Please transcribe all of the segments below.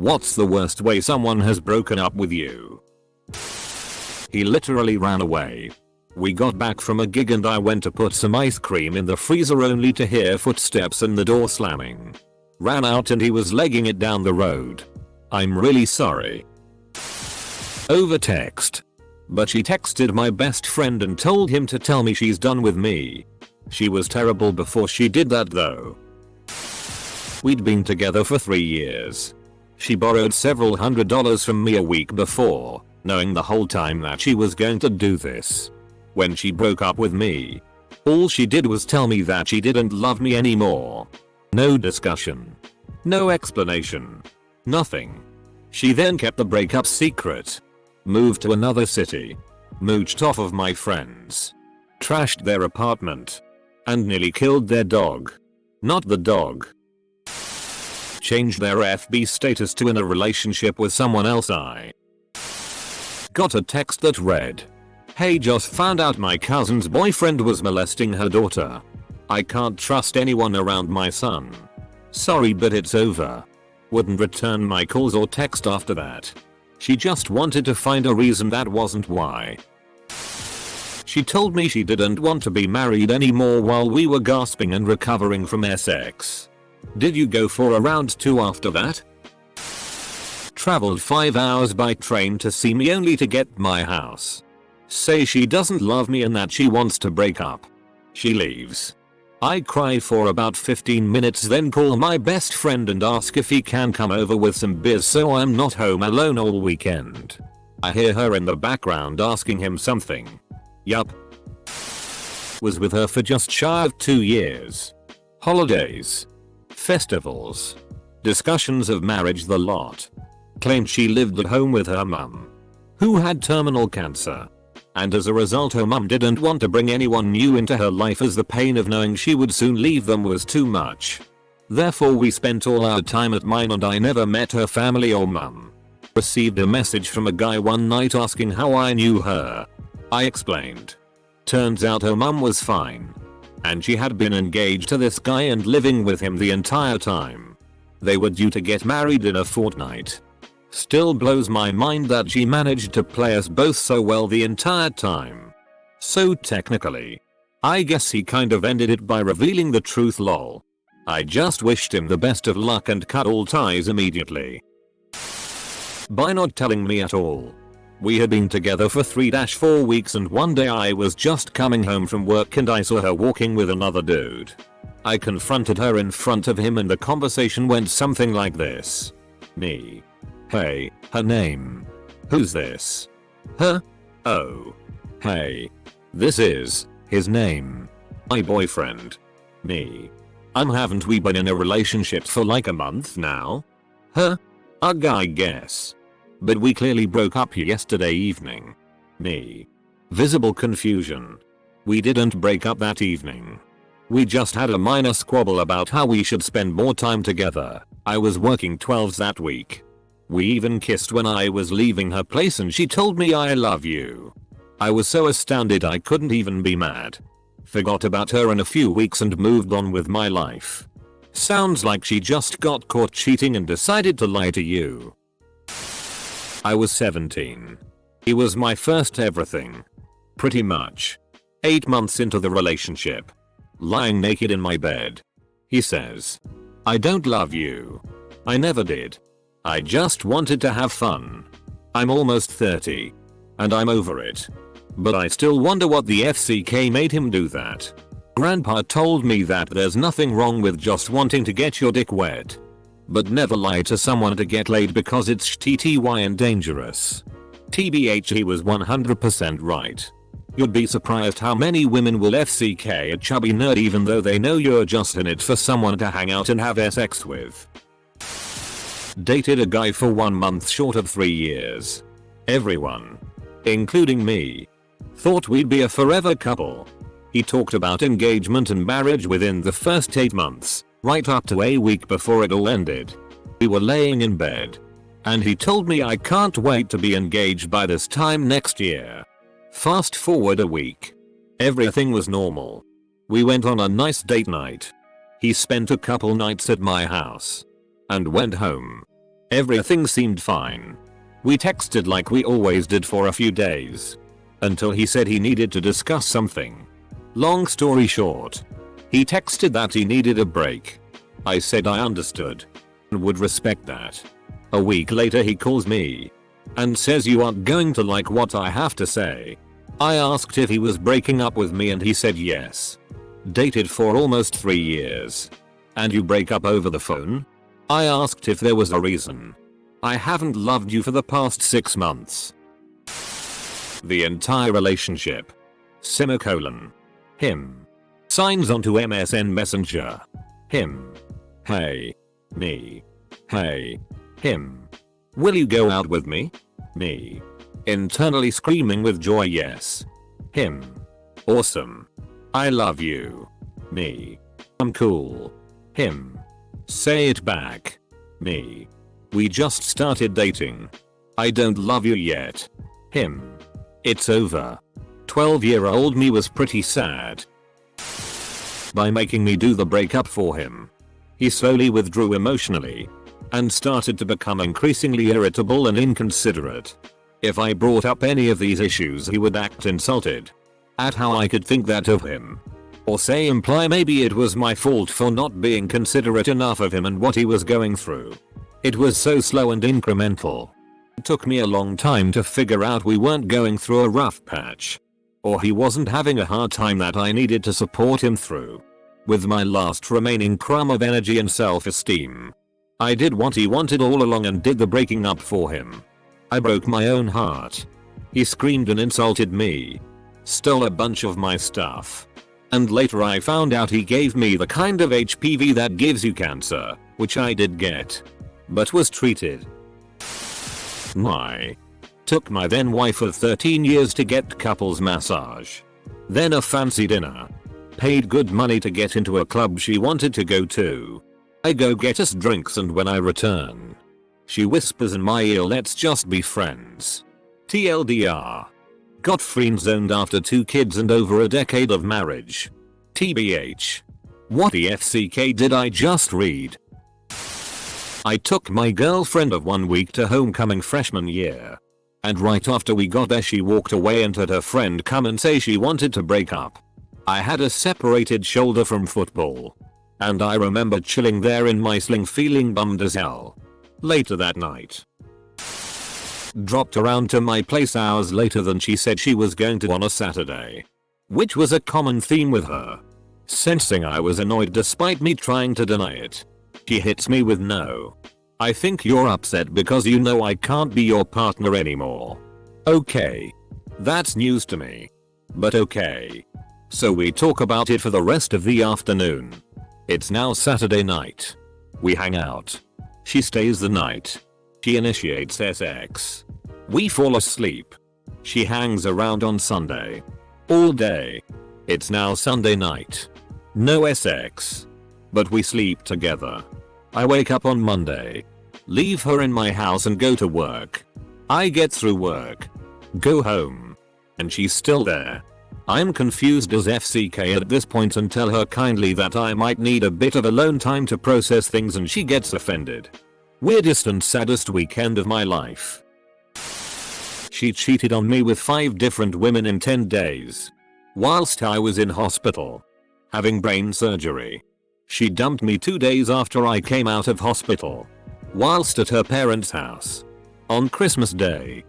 What's the worst way someone has broken up with you? He literally ran away. We got back from a gig and I went to put some ice cream in the freezer only to hear footsteps and the door slamming. Ran out and he was legging it down the road. I'm really sorry. Over text. But she texted my best friend and told him to tell me she's done with me. She was terrible before she did that though. We'd been together for 3 years. She borrowed several $100s from me a week before, knowing the whole time that she was going to do this. When she broke up with me, all she did was tell me that she didn't love me anymore. No discussion. No explanation. Nothing. She then kept the breakup secret. Moved to another city. Mooched off of my friends. Trashed their apartment. And nearly killed their dog. Not the dog. Changed their FB status to in a relationship with someone else. I got a text that read, "Hey, just found out my cousin's boyfriend was molesting her daughter. I can't trust anyone around my son. Sorry, but it's over." Wouldn't return my calls or text after that. She just wanted to find a reason that wasn't why. She told me she didn't want to be married anymore while we were gasping and recovering from sex. Did you go for a round 2 after that? Traveled 5 hours by train to see me only to get my house. Say she doesn't love me and that she wants to break up. She leaves. I cry for about 15 minutes, then call my best friend and ask if he can come over with some beers so I'm not home alone all weekend. I hear her in the background asking him something. Yup. Was with her for just shy of 2 years. Holidays. Festivals. Discussions of marriage, the lot. Claimed she lived at home with her mum, who had terminal cancer. And as a result her mum didn't want to bring anyone new into her life as the pain of knowing she would soon leave them was too much. Therefore we spent all our time at mine and I never met her family or mum. Received a message from a guy one night asking how I knew her. I explained. Turns out her mum was fine. And she had been engaged to this guy and living with him the entire time. They were due to get married in a fortnight. Still blows my mind that she managed to play us both so well the entire time. So technically, I guess he kind of ended it by revealing the truth, lol. I just wished him the best of luck and cut all ties immediately. By not telling me at all. We had been together for 3-4 weeks and one day I was just coming home from work and I saw her walking with another dude. I confronted her in front of him and the conversation went something like this. Me. Hey, her name. Who's this? Her? Oh. Hey. This is his name. My boyfriend. Me. Haven't we been in a relationship for like a month now? Her? Ugh, I guess. But we clearly broke up yesterday evening. Me. Visible confusion. We didn't break up that evening. We just had a minor squabble about how we should spend more time together. I was working 12s that week. We even kissed when I was leaving her place and she told me I love you. I was so astounded I couldn't even be mad. Forgot about her in a few weeks and moved on with my life. Sounds like she just got caught cheating and decided to lie to you. I was 17. He was my first everything. Pretty much. 8 months into the relationship. Lying naked in my bed. He says, "I don't love you." I never did. I just wanted to have fun. I'm almost 30. And I'm over it. But I still wonder what the FCK made him do that. Grandpa told me that there's nothing wrong with just wanting to get your dick wet. But never lie to someone to get laid because it's TTY and dangerous. TBH, he was 100% right. You'd be surprised how many women will FCK a chubby nerd even though they know you're just in it for someone to hang out and have sex with. Dated a guy for 1 month short of 3 years. Everyone, including me, thought we'd be a forever couple. He talked about engagement and marriage within the first 8 months, right up to a week before it all ended. We were laying in bed. And he told me I can't wait to be engaged by this time next year. Fast forward a week. Everything was normal. We went on a nice date night. He spent a couple nights at my house. And went home. Everything seemed fine. We texted like we always did for a few days. Until he said he needed to discuss something. Long story short, he texted that he needed a break. I said I understood and would respect that. A week later he calls me and says you aren't going to like what I have to say. I asked if he was breaking up with me and he said yes. Dated for almost 3 years. And you break up over the phone? I asked if there was a reason. I haven't loved you for the past 6 months. The entire relationship. Semicolon. Him. Signs onto MSN Messenger. Him. Hey. Me. Hey. Him. Will you go out with me? Me. Internally screaming with joy yes. Him. Awesome. I love you. Me. I'm cool. Him. Say it back. Me. We just started dating. I don't love you yet. Him. It's over. 12-year-old me was pretty sad. By making me do the breakup for him. He slowly withdrew emotionally and started to become increasingly irritable and inconsiderate. If I brought up any of these issues he would act insulted at how I could think that of him. Or say imply maybe it was my fault for not being considerate enough of him and what he was going through. It was so slow and incremental. It took me a long time to figure out we weren't going through a rough patch. Or he wasn't having a hard time that I needed to support him through. With my last remaining crumb of energy and self-esteem, I did what he wanted all along and did the breaking up for him. I broke my own heart. He screamed and insulted me. Stole a bunch of my stuff. And later I found out he gave me the kind of HPV that gives you cancer, which I did get. But was treated. Took my then wife of 13 years to get couples massage. Then a fancy dinner. Paid good money to get into a club she wanted to go to. I go get us drinks and when I return, she whispers in my ear let's just be friends. TLDR. Got friend-zoned after 2 kids and over a decade of marriage. TBH. What the FCK did I just read? I took my girlfriend of 1 week to homecoming freshman year. And right after we got there she walked away and had her friend come and say she wanted to break up. I had a separated shoulder from football. And I remember chilling there in my sling feeling bummed as hell. Later that night, dropped around to my place hours later than she said she was going to on a Saturday. Which was a common theme with her. Sensing I was annoyed despite me trying to deny it, she hits me with no. I think you're upset because you know I can't be your partner anymore. Okay. That's news to me. But okay. So we talk about it for the rest of the afternoon. It's now Saturday night. We hang out. She stays the night. She initiates sex. We fall asleep. She hangs around on Sunday. All day. It's now Sunday night. No sex. But we sleep together. I wake up on Monday. Leave her in my house and go to work. I get through work. Go home. And she's still there. I'm confused as FCK at this point and tell her kindly that I might need a bit of alone time to process things and she gets offended. Weirdest and saddest weekend of my life. She cheated on me with 5 different women in 10 days. Whilst I was in hospital. Having brain surgery. She dumped me 2 days after I came out of hospital. Whilst at her parents' house. On Christmas Day.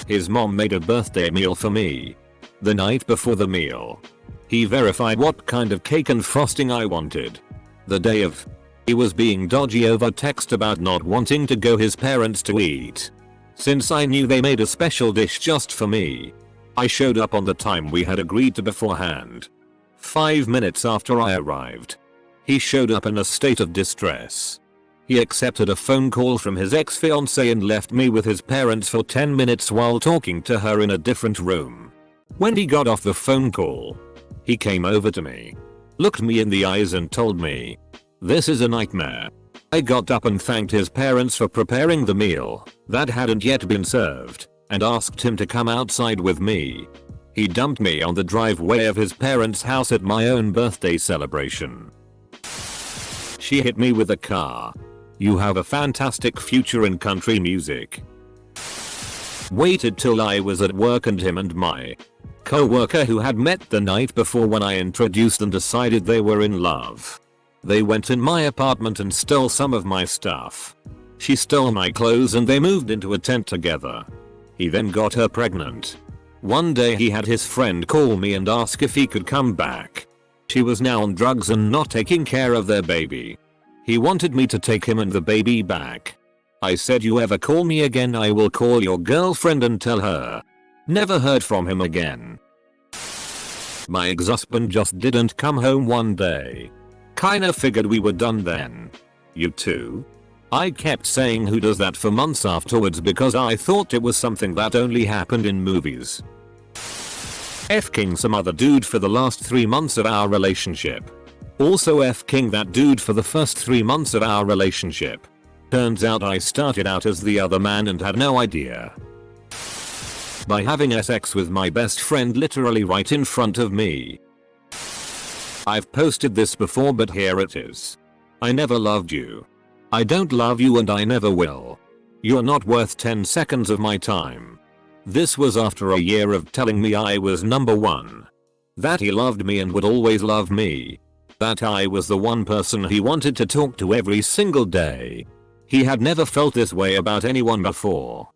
His mom made a birthday meal for me. The night before the meal, he verified what kind of cake and frosting I wanted. The day of, he was being dodgy over text about not wanting to go his parents to eat. Since I knew they made a special dish just for me, I showed up on the time we had agreed to beforehand. 5 minutes after I arrived, he showed up in a state of distress. He accepted a phone call from his ex-fiancée and left me with his parents for 10 minutes while talking to her in a different room. When he got off the phone call, he came over to me, looked me in the eyes and told me, "This is a nightmare." I got up and thanked his parents for preparing the meal that hadn't yet been served and asked him to come outside with me. He dumped me on the driveway of his parents' house at my own birthday celebration. She hit me with a car. You have a fantastic future in country music. Waited till I was at work and him and my co-worker who had met the night before when I introduced them decided they were in love. They went in my apartment and stole some of my stuff. She stole my clothes and they moved into a tent together. He then got her pregnant. One day he had his friend call me and ask if he could come back. She was now on drugs and not taking care of their baby. He wanted me to take him and the baby back. I said, you ever call me again I will call your girlfriend and tell her. Never heard from him again. My ex-husband just didn't come home one day. Kinda figured we were done then. You too? I kept saying who does that for months afterwards because I thought it was something that only happened in movies. F-king some other dude for the last 3 months of our relationship. Also F-king that dude for the first 3 months of our relationship. Turns out I started out as the other man and had no idea. By having sex with my best friend literally right in front of me. I've posted this before but here it is. I never loved you. I don't love you and I never will. You're not worth 10 seconds of my time. This was after a year of telling me I was number one. That he loved me and would always love me. That I was the one person he wanted to talk to every single day. He had never felt this way about anyone before.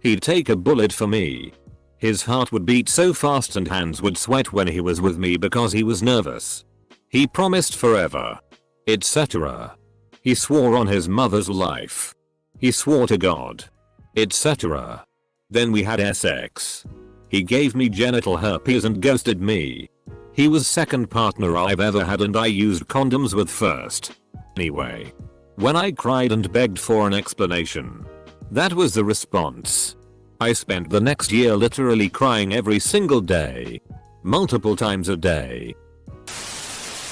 He'd take a bullet for me. His heart would beat so fast and hands would sweat when he was with me because he was nervous. He promised forever. Etc. He swore on his mother's life. He swore to God. Etc. Then we had sex. He gave me genital herpes and ghosted me. He was second partner I've ever had and I used condoms with first. Anyway. When I cried and begged for an explanation. That was the response. I spent the next year literally crying every single day. Multiple times a day.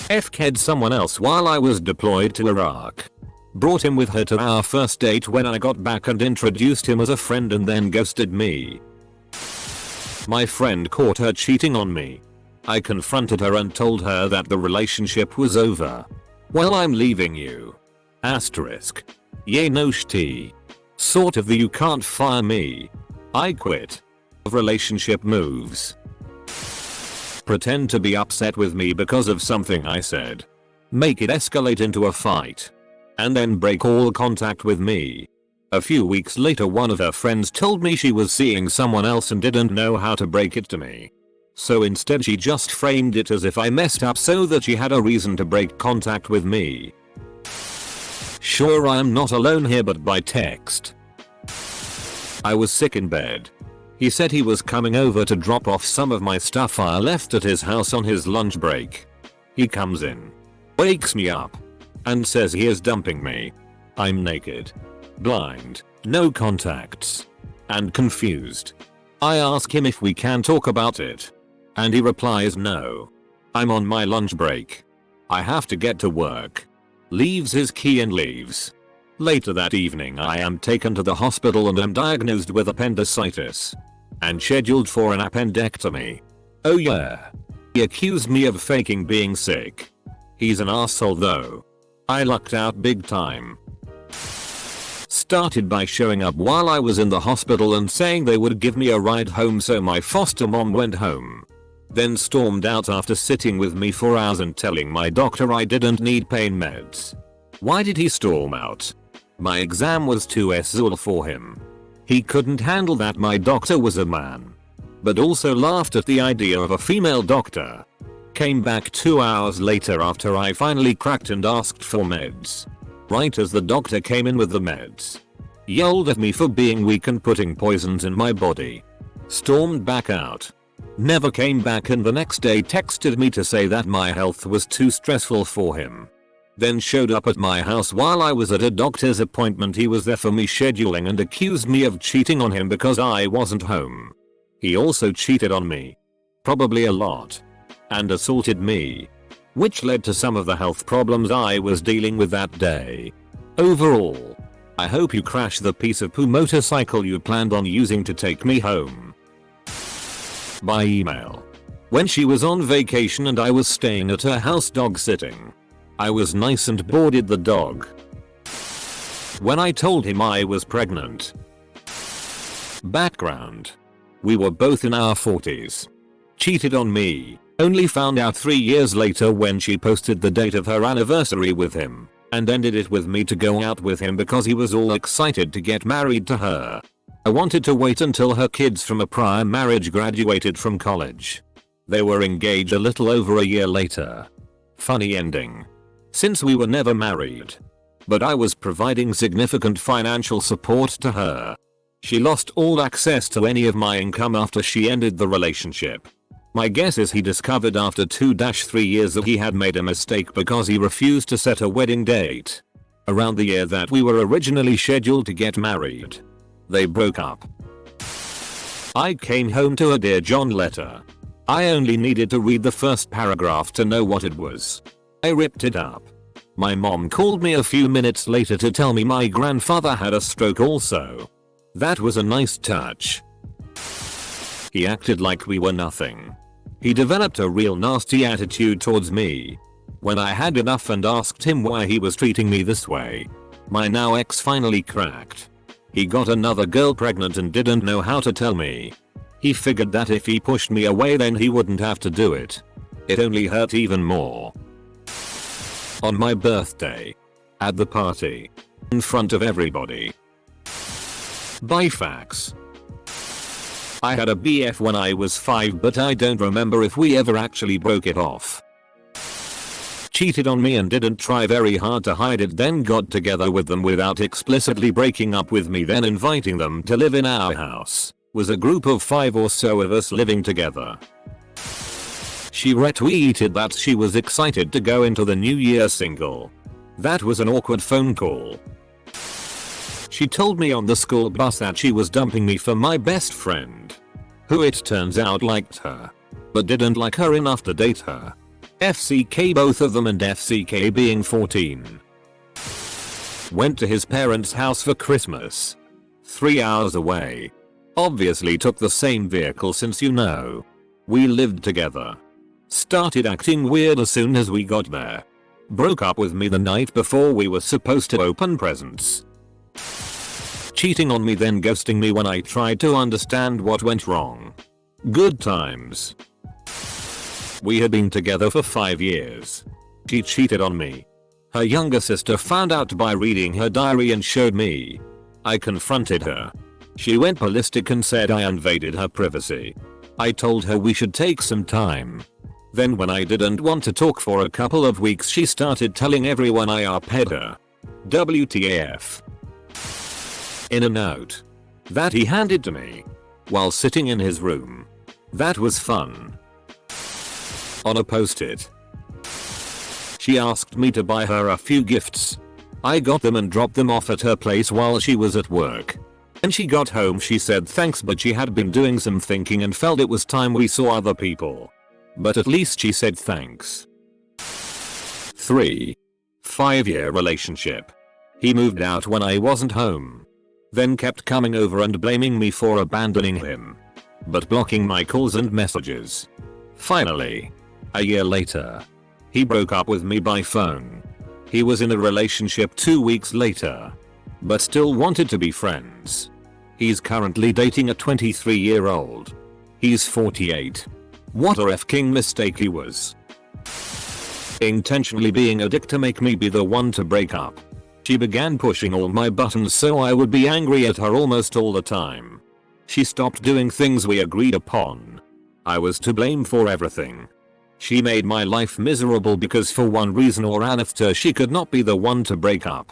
F-ked someone else while I was deployed to Iraq. Brought him with her to our first date when I got back and introduced him as a friend and then ghosted me. My friend caught her cheating on me. I confronted her and told her that the relationship was over. Well, I'm leaving you. Asterisk. Yay no shti. Sort of the you can't fire me. I quit. Relationship moves. Pretend to be upset with me because of something I said. Make it escalate into a fight. And then break all contact with me. A few weeks later one of her friends told me she was seeing someone else and didn't know how to break it to me. So instead she just framed it as if I messed up so that she had a reason to break contact with me. Sure, I am not alone here but by text. I was sick in bed. He said he was coming over to drop off some of my stuff I left at his house on his lunch break. He comes in. Wakes me up. And says he is dumping me. I'm naked. Blind. No contacts. And confused. I ask him if we can talk about it. And he replies no. I'm on my lunch break. I have to get to work. Leaves his key and leaves. Later that evening I am taken to the hospital and am diagnosed with appendicitis. And scheduled for an appendectomy. Oh yeah. He accused me of faking being sick. He's an asshole though. I lucked out big time. Started by showing up while I was in the hospital and saying they would give me a ride home so my foster mom went home. Then stormed out after sitting with me for hours and telling my doctor I didn't need pain meds. Why did he storm out? My exam was too SZUL for him. He couldn't handle that my doctor was a man. But also laughed at the idea of a female doctor. Came back 2 hours later after I finally cracked and asked for meds. Right as the doctor came in with the meds. Yelled at me for being weak and putting poisons in my body. Stormed back out. Never came back and the next day texted me to say that my health was too stressful for him. Then showed up at my house while I was at a doctor's appointment he was there for me scheduling and accused me of cheating on him because I wasn't home. He also cheated on me. Probably a lot. And assaulted me. Which led to some of the health problems I was dealing with that day. Overall, I hope you crash the piece of poo motorcycle you planned on using to take me home. By email. When she was on vacation and I was staying at her house dog sitting. I was nice and boarded the dog. when I told him I was pregnant. Background. We were both in our 40s. Cheated on me, only found out 3 years later when she posted the date of her anniversary with him, and ended it with me to go out with him because he was all excited to get married to her. I wanted to wait until her kids from a prior marriage graduated from college. They were engaged a little over a year later. Funny ending. Since we were never married. But I was providing significant financial support to her. She lost all access to any of my income after she ended the relationship. My guess is he discovered after 2-3 years that he had made a mistake because he refused to set a wedding date. Around the year that we were originally scheduled to get married. They broke up. I came home to a Dear John letter. I only needed to read the first paragraph to know what it was. I ripped it up. My mom called me a few minutes later to tell me my grandfather had a stroke also. That was a nice touch. He acted like we were nothing. He developed a real nasty attitude towards me. When I had enough and asked him why he was treating me this way, my now ex finally cracked. He got another girl pregnant and didn't know how to tell me. He figured that if he pushed me away then he wouldn't have to do it. It only hurt even more. On my birthday. At the party. In front of everybody. By fax. I had a BF when I was 5 but I don't remember if we ever actually broke it off. Cheated on me and didn't try very hard to hide it, then got together with them without explicitly breaking up with me, then inviting them to live in our house. Was a group of 5 or so of us living together. She retweeted that she was excited to go into the new year single. That was an awkward phone call. She told me on the school bus that she was dumping me for my best friend, who it turns out liked her, but didn't like her enough to date her. FCK both of them, and FCK being 14. Went to his parents' house for Christmas. 3 hours away. Obviously took the same vehicle since you know. We lived together. Started acting weird as soon as we got there. Broke up with me the night before we were supposed to open presents. Cheating on me, then ghosting me when I tried to understand what went wrong. Good times. We had been together for 5 years. She cheated on me. Her younger sister found out by reading her diary and showed me. I confronted her. She went ballistic and said I invaded her privacy. I told her we should take some time. Then when I didn't want to talk for a couple of weeks, she started telling everyone I RP'd her. WTAF. In a note that he handed to me while sitting in his room. That was fun. On a post-it. She asked me to buy her a few gifts. I got them and dropped them off at her place while she was at work. When she got home she said thanks, but she had been doing some thinking and felt it was time we saw other people. But at least she said thanks. 3. 5-year relationship. He moved out when I wasn't home. Then kept coming over and blaming me for abandoning him, but blocking my calls and messages. Finally, a year later, he broke up with me by phone. He was in a relationship 2 weeks later, but still wanted to be friends. He's currently dating a 23-year-old. He's 48. What a f***ing mistake he was. Intentionally being a dick to make me be the one to break up. She began pushing all my buttons so I would be angry at her almost all the time. She stopped doing things we agreed upon. I was to blame for everything. She made my life miserable because for one reason or another she could not be the one to break up.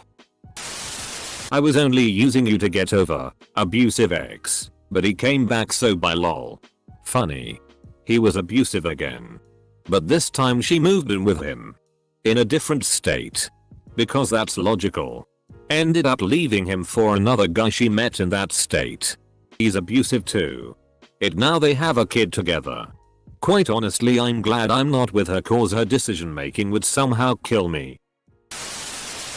I was only using you to get over abusive ex, but he came back, so by lol. Funny. He was abusive again. But this time she moved in with him. In a different state. Because that's logical. Ended up leaving him for another guy she met in that state. He's abusive too. Now they have a kid together. Quite honestly, I'm glad I'm not with her, cause her decision making would somehow kill me.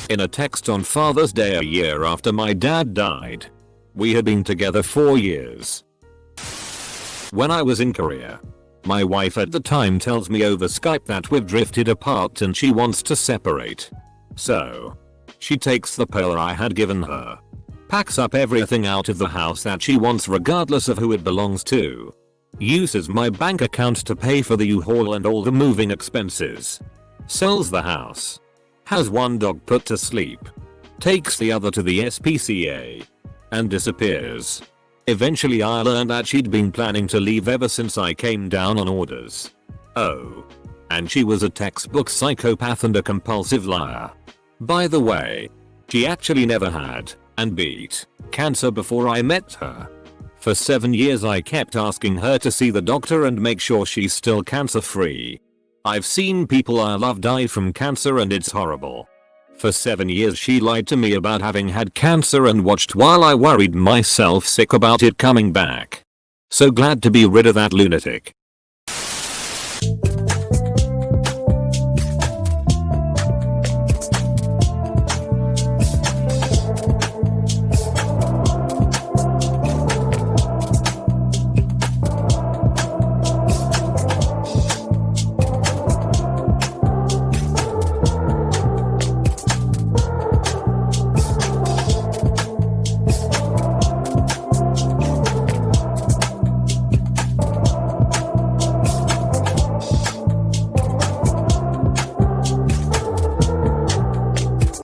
In a text on Father's Day a year after my dad died. We had been together 4 years. When I was in Korea. My wife at the time tells me over Skype that we've drifted apart and she wants to separate. So, She takes the pill I had given her. Packs up everything out of the house that she wants regardless of who it belongs to. Uses my bank account to pay for the U-Haul and all the moving expenses. Sells the house. Has one dog put to sleep. Takes the other to the SPCA. And disappears. Eventually I learned that she'd been planning to leave ever since I came down on orders. Oh. And she was a textbook psychopath and a compulsive liar. By the way, she actually never had, and beat, cancer before I met her. For 7 years I kept asking her to see the doctor and make sure she's still cancer free. I've seen people I love die from cancer and it's horrible. For 7 years she lied to me about having had cancer and watched while I worried myself sick about it coming back. So glad to be rid of that lunatic.